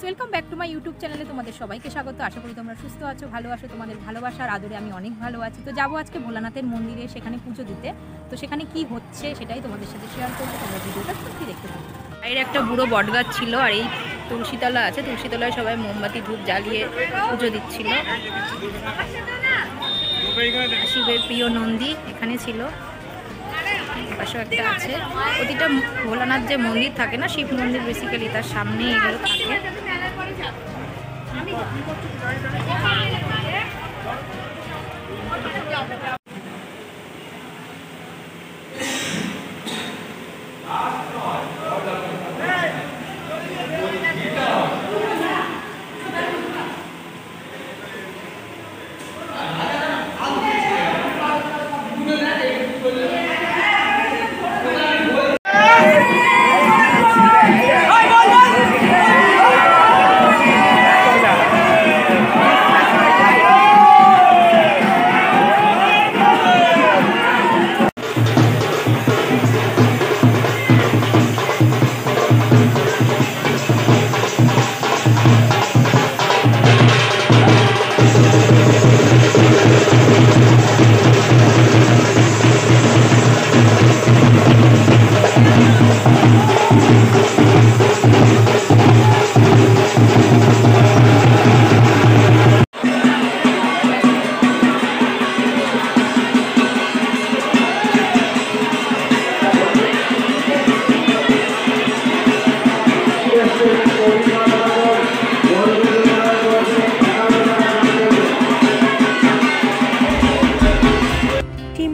Friends, welcome back to my YouTube চ্যানেলে তোমাদের সবাইকে স্বাগত। আশা করি তোমরা সুস্থ আছো, ভালো আছো। তোমাদের ভালোবাসার আদরে আমি অনেক ভালো আছি। তো যাবো আজকে ভোলানাথের মন্দিরে, সেখানে পুজো দিতে। তো সেখানে কি হচ্ছে সেটাই তোমাদের সাথে শেয়ার করবো। তোমরা ভিডিওটা সত্যি দেখতে পাবো। এর একটা বুড়ো বটগাছ ছিল, আর এই তুলসীতলা আছে। তুলসীতলায় সবাই মোমবাতি ধূপ জ্বালিয়ে পুজো দিচ্ছিল। শিবের প্রিয় নন্দী এখানে ছিল, পাশেও একটা আছে। প্রতিটা ভোলানাথ যে মন্দির থাকে না, শিব মন্দির বেসিক্যালি, তার সামনে এগুলো থাকে।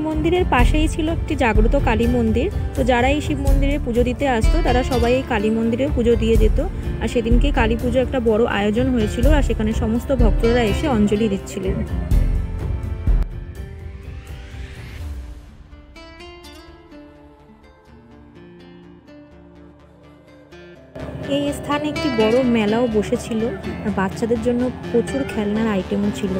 মন্দিরের পাশেই ছিল একটি জাগ্রত কালী মন্দির। তো যারা এই শিব মন্দিরে পুজো দিতে আসতো তারা সবাই এই কালী মন্দিরে পুজো দিয়ে যেত। আর সেদিনকেই কালী পুজো একটা বড় আয়োজন হয়েছিল, আর সেখানে সমস্ত ভক্তরা এসে অঞ্জলি দিচ্ছিলেন। এই স্থানে একটি বড় মেলাও বসেছিল, আর বাচ্চাদের জন্য প্রচুর খেলনার আইটেমও ছিল।